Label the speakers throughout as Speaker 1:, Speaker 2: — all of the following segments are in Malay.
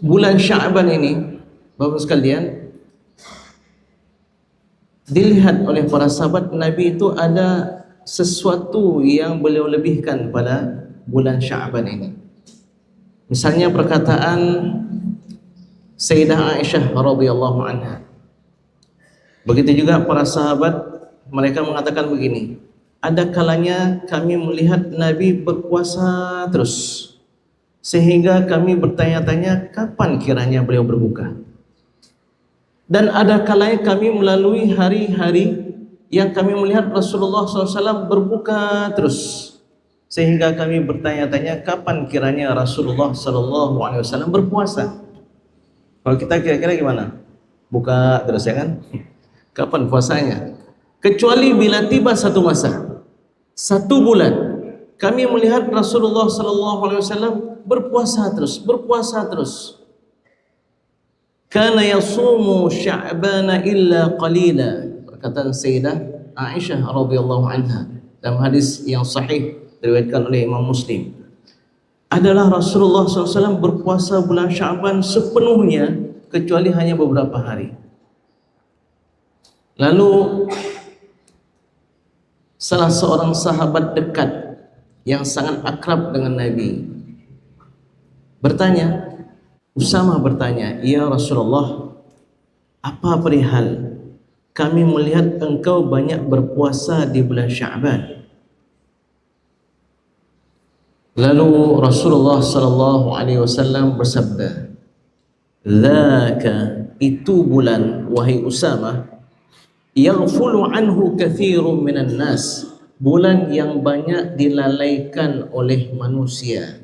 Speaker 1: bulan Sya'ban ini, Bapak sekalian, dilihat oleh para sahabat Nabi itu ada sesuatu yang beliau lebihkan pada bulan Sya'ban ini. Misalnya perkataan Sayyidah Aisyah radhiyallahu anha. Begitu juga para sahabat, mereka mengatakan begini, ada kalanya kami melihat Nabi berpuasa terus, sehingga kami bertanya-tanya kapan kiranya beliau berbuka. Dan ada kalanya kami melalui hari-hari yang kami melihat Rasulullah SAW berbuka terus, sehingga kami bertanya-tanya kapan kiranya Rasulullah SAW berpuasa. Kalau kita kira-kira gimana? Buka terus ya kan? Kapan puasanya? Kecuali bila tiba satu masa, satu bulan, kami melihat Rasulullah SAW berpuasa terus. Kana yasumu Sya'bana illa qalila. Perkataan Sayyidah Aisyah radhiyallahu anha dalam hadis yang sahih diriwayatkan oleh Imam Muslim, adalah Rasulullah SAW berpuasa bulan Sya'ban sepenuhnya kecuali hanya beberapa hari. Lalu salah seorang sahabat dekat yang sangat akrab dengan Nabi bertanya, Usamah bertanya, ya Rasulullah, apa perihal kami melihat engkau banyak berpuasa di bulan Sya'ban? Lalu Rasulullah SAW bersabda, "Dzaka, itu bulan wahai Usamah, yaghfulu anhu katsirun minan nas, bulan yang banyak dilalaikan oleh manusia.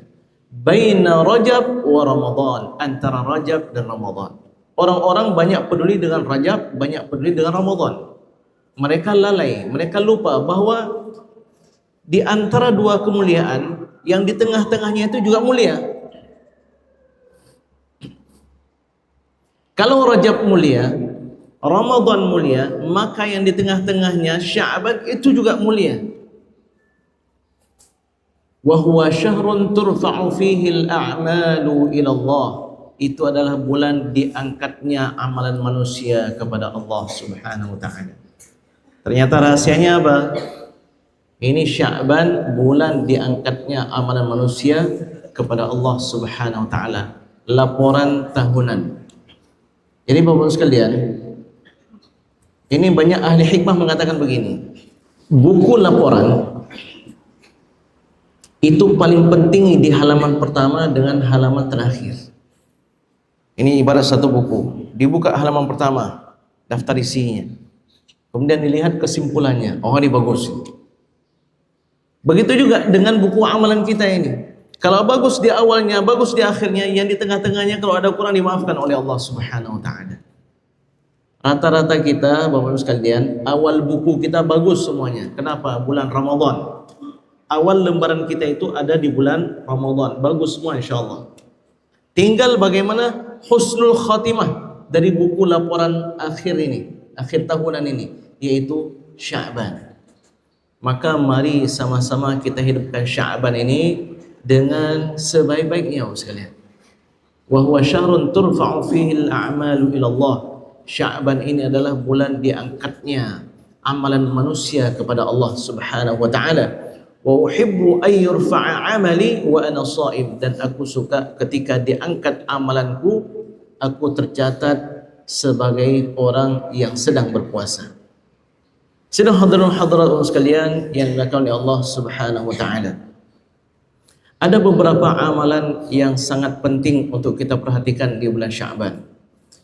Speaker 1: Baina Rajab wa Ramadan, antara Rajab dan Ramadan. Orang-orang banyak peduli dengan Rajab, banyak peduli dengan Ramadan. Mereka lalai, mereka lupa bahwa di antara dua kemuliaan, yang di tengah-tengahnya itu juga mulia. Kalau Rajab mulia, Ramadan mulia, maka yang di tengah-tengahnya Sya'ban itu juga mulia. Wa huwa syahrun turfa'u fihi al-a'malu ila Allah. Itu adalah bulan diangkatnya amalan manusia kepada Allah Subhanahu wa taala. Ternyata rahasianya apa? Ini Sya'ban, bulan diangkatnya amalan manusia kepada Allah Subhanahu wa taala. Laporan tahunan. Jadi Bapak-Bapak sekalian, ini banyak ahli hikmah mengatakan begini, buku laporan itu paling penting di halaman pertama dengan halaman terakhir. Ini ibarat satu buku, dibuka halaman pertama, daftar isinya, kemudian dilihat kesimpulannya, oh ini bagus. Begitu juga dengan buku amalan kita ini. Kalau bagus di awalnya, bagus di akhirnya, yang di tengah-tengahnya kalau ada kurang dimaafkan oleh Allah Subhanahu wa taala. Rata-rata kita, Bapak-Bapak sekalian, awal buku kita bagus semuanya. Kenapa? Bulan Ramadan. Awal lembaran kita itu ada di bulan Ramadan. Bagus semua insyaAllah. Tinggal bagaimana husnul khatimah dari buku laporan akhir ini, akhir tahunan ini, yaitu Sya'ban. Maka mari sama-sama kita hidupkan Sya'ban ini dengan sebaik-baiknya sekalian. Wa huwa syahrun turfa'u fihi al-a'malu ila Allah. Sya'ban ini adalah bulan diangkatnya amalan manusia kepada Allah Subhanahu wa taala. Wa uhibbu an yurfa'a 'amali wa ana sha'im, dan aku suka ketika diangkat amalanku, aku tercatat sebagai orang yang sedang berpuasa. Sidang hadirin hadirat sekalian yang dimuliakan oleh Allah Subhanahu wa taala. Ada beberapa amalan yang sangat penting untuk kita perhatikan di bulan Sya'ban.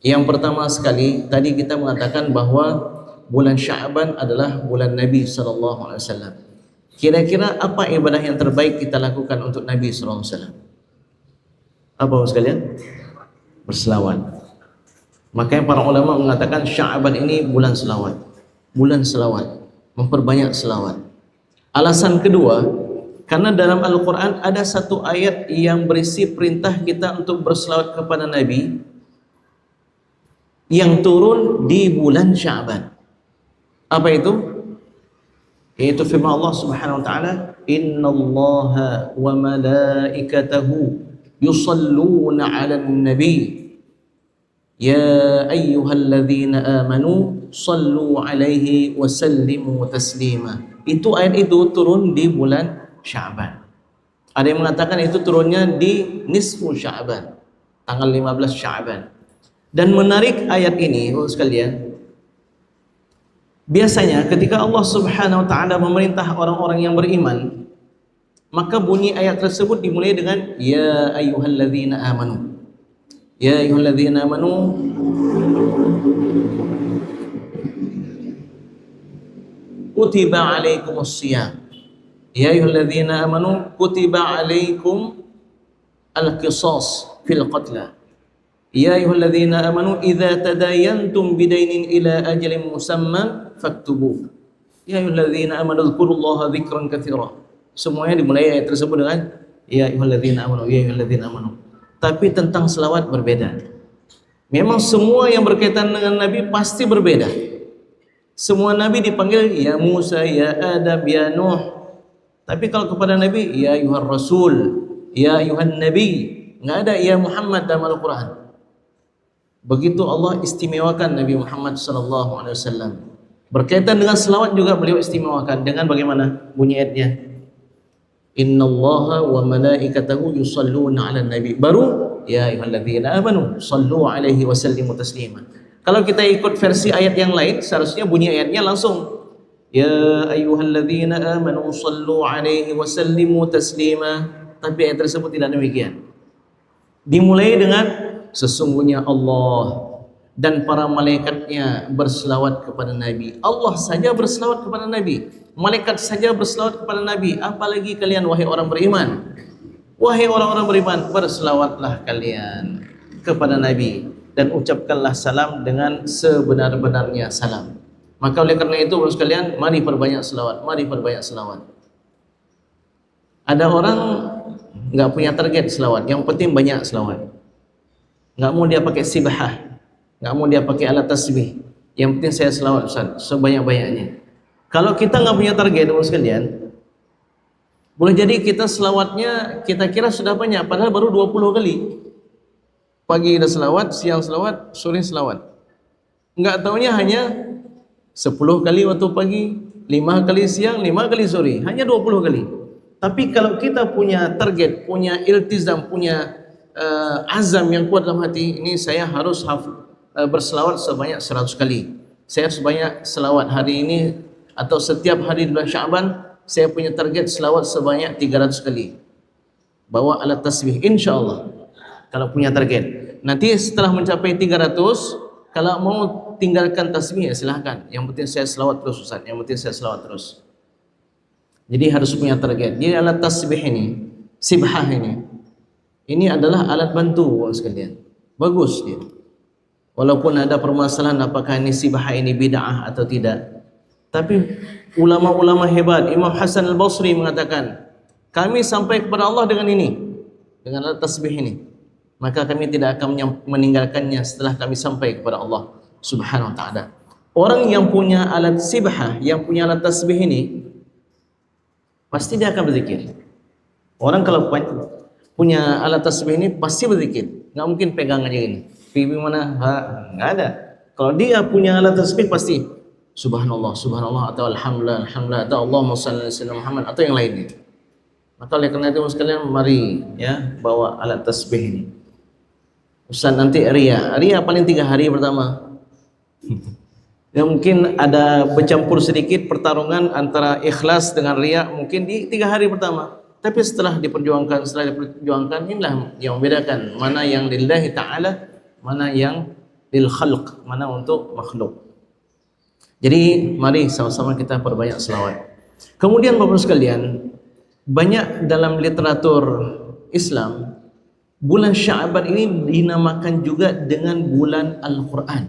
Speaker 1: Yang pertama sekali, tadi kita mengatakan bahwa bulan Sya'ban adalah bulan Nabi sallallahu alaihi wasallam. Kira-kira apa ibadah yang terbaik kita lakukan untuk Nabi sallallahu alaihi wasallam? Apa sekalian? Berselawat. Makanya para ulama mengatakan Sya'ban ini bulan selawat. Bulan selawat, memperbanyak selawat. Alasan kedua, karena dalam Al-Quran ada satu ayat yang berisi perintah kita untuk berselawat kepada Nabi yang turun di bulan Sya'ban. Apa itu? Yaitu firman Allah Subhanahu wa taala, "Innallaha wa malaikatahu yusalluna 'alan nabi ya ayyuhalladzina amanu sallu 'alaihi wa sallimu taslima. Itu ayat itu turun di bulan Sya'ban. Ada yang mengatakan itu turunnya di nisfu Sya'ban, tanggal 15 Sya'ban. Dan menarik ayat ini, sekalian, biasanya ketika Allah Subhanahu wa taala memerintah orang-orang yang beriman, maka bunyi ayat tersebut dimulai dengan ya ayyuhalladzina amanu. Ya ayyuhalladzina amanu kutiba alaikumus shiyam. Ya ayyuhalladzina amanu kutiba alaikum al-qisas fil qatla. Ya ayyuhalladzina amanu idza tadayantum bidainin ila ajalin musamman faktubuh. Ya ayyuhalladzina amanu dzkurullaha dzikran katsira. Semuanya dimulai ayat tersebut dengan ya ayyuhalladzina amanu, ya ayyuhalladzina amanu. Tapi tentang selawat berbeda. Memang semua yang berkaitan dengan Nabi pasti berbeda. Semua Nabi dipanggil ya Musa, ya Adam, ya Nuh. Tapi kalau kepada Nabi ya ayyuhar rasul, ya ayyuhan nabi, enggak ada ya Muhammad dalam Al-Qur'an. Begitu Allah istimewakan Nabi Muhammad sallallahu alaihi wasallam. Berkaitan dengan selawat juga beliau istimewakan dengan bagaimana bunyi ayatnya? Innallaha wa malaikatahu yusalluna 'alan nabi. Baru ya ayyuhalladzina amanu sallu 'alaihi wa sallimu taslima. Kalau kita ikut versi ayat yang lain, seharusnya bunyi ayatnya langsung ya ayyuhalladzina amanu sallu 'alaihi wa sallimu taslima. Tapi ayat tersebut tidak demikian. Dimulai dengan sesungguhnya Allah dan para malaikatnya berselawat kepada Nabi. Allah saja berselawat kepada Nabi, malaikat saja berselawat kepada Nabi, apalagi kalian wahai orang beriman. Wahai orang-orang beriman, berselawatlah kalian kepada Nabi dan ucapkanlah salam dengan sebenar-benarnya salam. Maka oleh karena itu bapak sekalian, mari perbanyak selawat, mari perbanyak selawat. Ada orang enggak punya target selawat, yang penting banyak selawat. Enggak mau dia pakai sibahah, enggak mau dia pakai alat tasbih. Yang penting saya selawat Ustaz, sebanyak-banyaknya. Kalau kita enggak punya target bapak sekalian, boleh jadi kita selawatnya kita kira sudah banyak, padahal baru 20 kali. Pagi ada selawat, siang selawat, sore selawat. Enggak taunya hanya 10 kali waktu pagi, 5 kali siang, 5 kali sore, hanya 20 kali. Tapi kalau kita punya target, punya iltizam, punya azam yang kuat dalam hati, ini saya harus berselawat sebanyak 100 kali. Saya harus banyak selawat hari ini atau setiap hari di bulan Sya'ban, saya punya target selawat sebanyak 300 kali. Bawa alat tasbih, insyaAllah. Kalau punya target. Nanti setelah mencapai 300, kalau mau tinggalkan tasbih ya silahkan. Yang penting saya selawat terus Ustaz. Yang penting saya selawat terus. Jadi harus punya target. Jadi alat tasbih ini, sibhah ini adalah alat bantu sekalian. Bagus dia. Walaupun ada permasalahan apakah ini sibhah ini bid'ah atau tidak. Tapi ulama-ulama hebat, Imam Hasan Al-Basri mengatakan, kami sampai kepada Allah dengan ini, dengan alat tasbih ini. Maka kami tidak akan meninggalkannya setelah kami sampai kepada Allah Subhanahu wa taala. Orang yang punya alat sibhah, yang punya alat tasbih ini, pasti dia akan berzikir. Orang kalau punya alat tasbih ini pasti berzikir. Enggak mungkin pegang aja gini. Pipi mana? Enggak ada. Kalau dia punya alat tasbih pasti subhanallah, subhanallah, atau alhamdulillah, alhamdulillah, atau Allahumma shalli ala sayyidina Muhammad, atau yang lainnya. Maka oleh karena itu sekalian, mari ya bawa alat tasbih ini. Ustaz, nanti ria paling 3 hari pertama. Ya mungkin ada bercampur sedikit pertarungan antara ikhlas dengan ria mungkin di 3 hari pertama. Tapi setelah diperjuangkan inilah yang membedakan mana yang lillahi ta'ala, mana yang lil khalq, mana untuk makhluk. Jadi mari sama-sama kita perbanyak selawat. Kemudian Bapak sekalian, banyak dalam literatur Islam bulan Sya'ban ini dinamakan juga dengan bulan Al-Quran.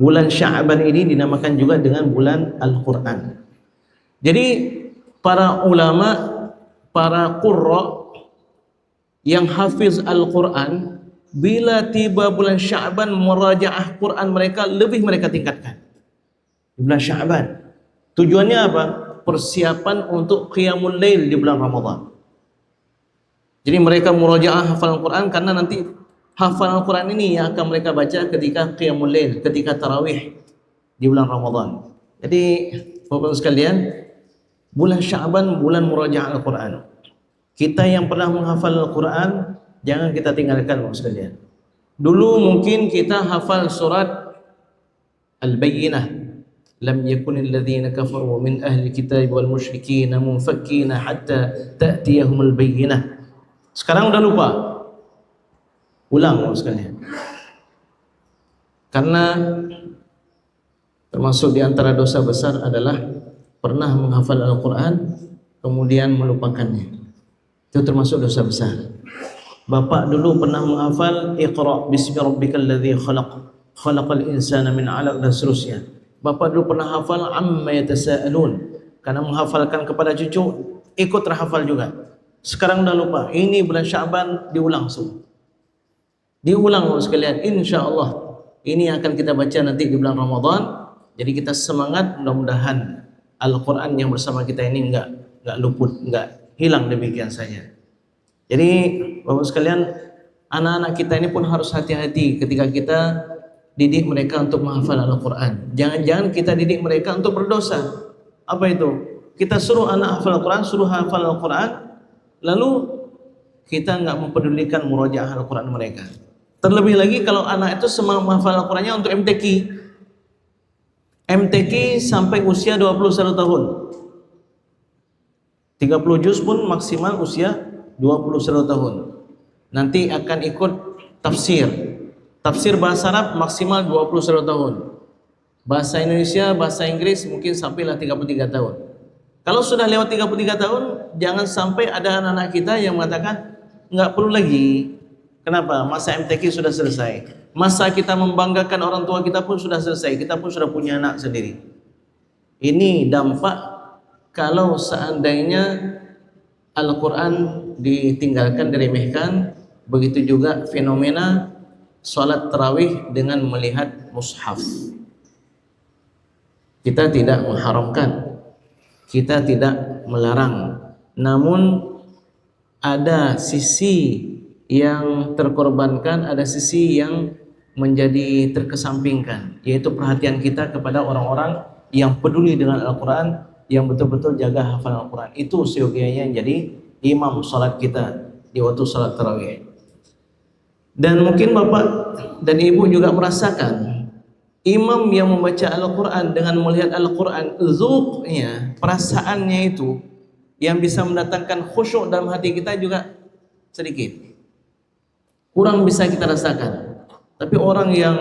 Speaker 1: Bulan Sya'ban ini dinamakan juga dengan bulan Al-Quran. Jadi para ulama, para qurra yang hafiz Al-Quran, bila tiba bulan Sya'ban, murajaah Quran mereka lebih mereka tingkatkan. Di bulan Sya'ban. Tujuannya apa? Persiapan untuk qiyamul lail di bulan Ramadan. Jadi mereka murajaah hafalan Quran karena nanti hafalan Quran ini yang akan mereka baca ketika qiyamul lail, ketika tarawih di bulan Ramadan. Jadi Bapak-Ibu sekalian, bulan Sya'ban bulan murajaah Al-Quran. Kita yang pernah menghafal Al-Quran, jangan kita tinggalkan Bapak sekalian. Dulu mungkin kita hafal surat Al-Bayyinah, lam yakunil ladzina kafaru min ahli kitab wal musyrikin munfakkina hatta ta'tiyahumul bayyinah. Sekarang udah lupa. Ulang Bapak sekalian. Karena termasuk di antara dosa besar adalah pernah menghafal Al-Quran kemudian melupakannya. Itu termasuk dosa besar. Bapak dulu pernah menghafal Iqra bismi rabbikal ladzi khalaq, khalaqal insana min 'alaq dan seterusnya. Bapak dulu pernah hafal amma yatasaalun, karena menghafalkan kepada cucu ikut terhafal juga. Sekarang dah lupa. Ini bulan Sya'ban diulang semua. Diulang sekalian, insyaallah. Ini akan kita baca nanti di bulan Ramadan. Jadi kita semangat, mudah-mudahan Al-Quran yang bersama kita ini enggak luput, enggak hilang demikian saja. Jadi Bapak sekalian, anak-anak kita ini pun harus hati-hati ketika kita didik mereka untuk menghafal Al-Quran. Jangan-jangan kita didik mereka untuk berdosa. Apa itu? Kita suruh anak hafal Al-Quran, suruh hafal Al-Quran, lalu kita enggak mempedulikan murajaah Al-Quran mereka. Terlebih lagi kalau anak itu semangat menghafal Al-Qurannya untuk MTQ. MTQ sampai usia 21 tahun. 30 juz pun maksimal usia 21 tahun. Nanti akan ikut tafsir. Tafsir bahasa Arab maksimal 21 tahun. Bahasa Indonesia, bahasa Inggris mungkin sampailah 33 tahun. Kalau sudah lewat 33 tahun, jangan sampai ada anak-anak kita yang mengatakan enggak perlu lagi. Kenapa? Masa MTQ sudah selesai. Masa kita membanggakan orang tua kita pun sudah selesai. Kita pun sudah punya anak sendiri. Ini dampak kalau seandainya Al-Quran ditinggalkan, diremehkan. Begitu juga fenomena salat tarawih dengan melihat mushaf. Kita tidak mengharamkan, kita tidak melarang, namun ada sisi yang terkorbankan, ada sisi yang menjadi terkesampingkan, yaitu perhatian kita kepada orang-orang yang peduli dengan Al-Quran, yang betul-betul jaga hafalan Al-Quran. Itu seyogianya jadi imam salat kita di waktu salat tarawih. Dan mungkin Bapak dan Ibu juga merasakan imam yang membaca Al-Quran dengan melihat Al-Quran, zuqnya, perasaannya itu yang bisa mendatangkan khusyuk dalam hati kita juga sedikit. Kurang bisa kita rasakan. Tapi orang yang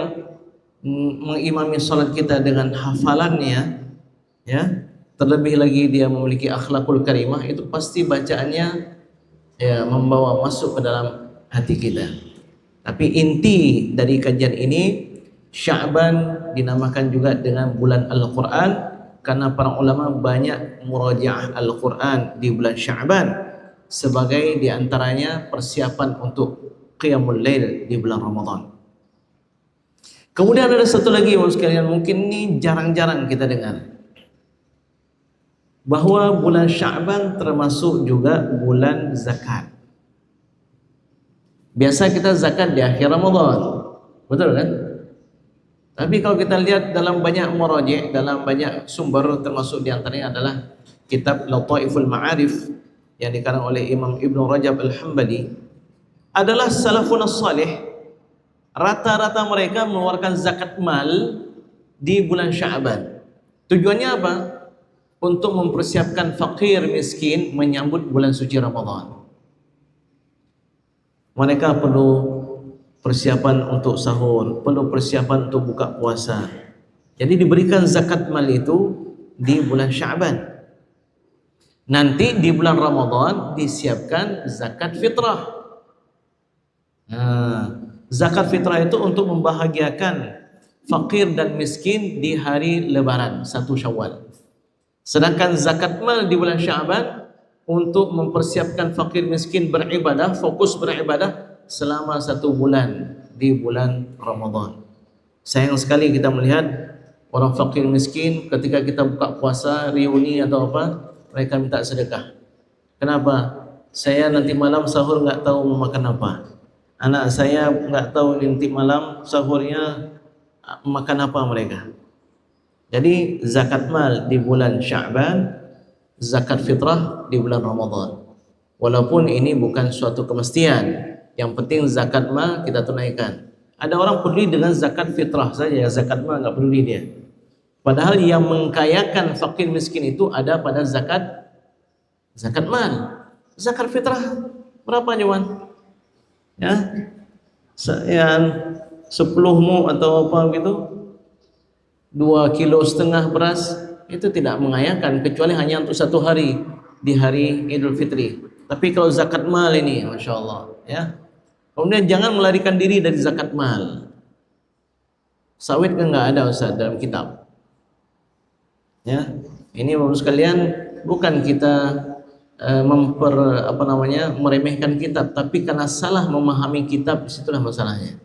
Speaker 1: mengimami salat kita dengan hafalannya, ya, terlebih lagi dia memiliki akhlakul karimah, itu pasti bacaannya ya membawa masuk ke dalam hati kita. Tapi inti dari kajian ini, Sya'ban dinamakan juga dengan bulan Al-Quran karena para ulama banyak murajaah Al-Quran di bulan Sya'ban sebagai diantaranya persiapan untuk qiyamul lail di bulan Ramadan. Kemudian ada satu lagi Bapak sekalian, mungkin ini jarang-jarang kita dengar, bahwa bulan Sya'ban termasuk juga bulan zakat. Biasa kita zakat di akhir Ramadan, betul kan? Tapi kalau kita lihat dalam banyak muraji', dalam banyak sumber, termasuk diantaranya adalah kitab Lataiful Ma'arif yang dikarang oleh Imam Ibn Rajab Al-Hambali, adalah salafun as-salih, rata-rata mereka mengeluarkan zakat mal di bulan Sya'ban. Tujuannya apa? Untuk mempersiapkan fakir miskin menyambut bulan suci Ramadan. Mereka perlu persiapan untuk sahur, perlu persiapan untuk buka puasa. Jadi diberikan zakat mal itu di bulan Sya'ban. Nanti di bulan Ramadan disiapkan zakat fitrah. Zakat fitrah itu untuk membahagiakan fakir dan miskin di hari Lebaran 1 Syawal. Sedangkan zakat mal di bulan Sya'ban untuk mempersiapkan fakir miskin beribadah, fokus beribadah selama 1 bulan di bulan Ramadan. Sayang sekali kita melihat orang fakir miskin ketika kita buka puasa, reuni atau apa, mereka minta sedekah. Kenapa? saya nanti malam sahur nggak tahu mau makan apa. Anak saya nggak tahu nanti malam sahurnya makan apa mereka. Jadi zakat mal di bulan Sya'ban, zakat fitrah di bulan Ramadan. Walaupun ini bukan suatu kemestian, yang penting zakat mal kita tunaikan. Ada orang peduli dengan zakat fitrah saja, zakat mal nggak peduli dia. Padahal yang mengkayakan fakir miskin itu ada pada zakat mal. Zakat fitrah berapa Jawan? Ya, yang 10 mu atau apa gitu, 2,5 kilo beras itu tidak mengayakan kecuali hanya untuk satu hari di hari Idul Fitri. Tapi kalau zakat mal ini, masya Allah, ya. Kemudian jangan melarikan diri dari zakat mal. Sawit kan nggak ada Ustaz dalam kitab. Ya, ini bapak sekalian, bukan kita meremehkan kitab, tapi karena salah memahami kitab, disitulah masalahnya.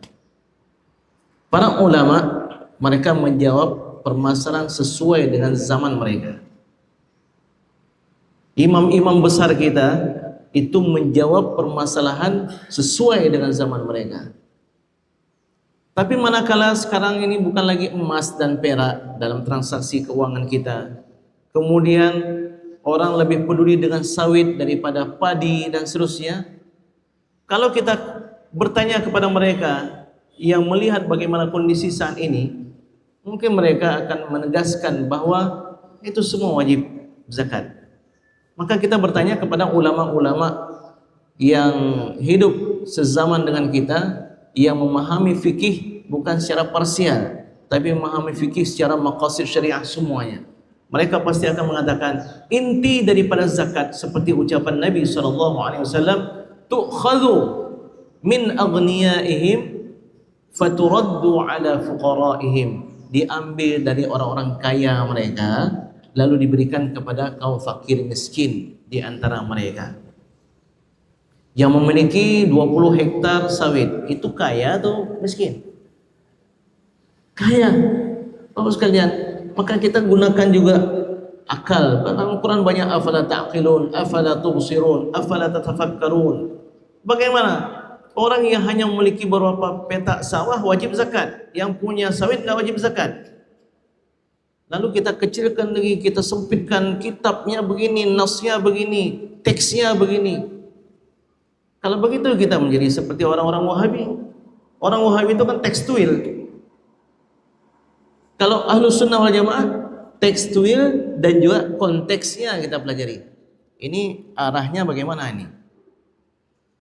Speaker 1: Para ulama mereka menjawab permasalahan sesuai dengan zaman mereka. Imam-imam besar kita itu menjawab permasalahan sesuai dengan zaman mereka. Tapi manakala sekarang ini bukan lagi emas dan perak dalam transaksi keuangan kita, kemudian orang lebih peduli dengan sawit daripada padi dan seterusnya. Kalau kita bertanya kepada mereka yang melihat bagaimana kondisi saat ini, mungkin mereka akan menegaskan bahwa itu semua wajib zakat. Maka kita bertanya kepada ulama-ulama yang hidup sezaman dengan kita, yang memahami fikih bukan secara parsial, tapi memahami fikih secara maqasid syariah semuanya. Mereka pasti akan mengatakan inti daripada zakat seperti ucapan Nabi SAW, tu'khadhu min aghniyaihim faturaddu ala fuqaraihim, diambil dari orang-orang kaya mereka lalu diberikan kepada kaum fakir miskin di antara mereka. Yang memiliki 20 hektar sawit itu kaya atau miskin? Kaya. Bapak sekalian, maka kita gunakan juga akal. Dalam Al-Quran banyak afala ta'qilun, afala tubsirun, afala tatafakkarun. Bagaimana? Orang yang hanya memiliki beberapa petak sawah wajib zakat, yang punya sawit tidak wajib zakat. Lalu kita kecilkan lagi, kita sempitkan, kitabnya begini, nasnya begini, teksnya begini. Kalau begitu kita menjadi seperti orang-orang Wahabi. Orang Wahabi itu kan tekstual. Kalau Ahlus Sunnah wal Jamaah, tekstual dan juga konteksnya kita pelajari. Ini arahnya bagaimana ini?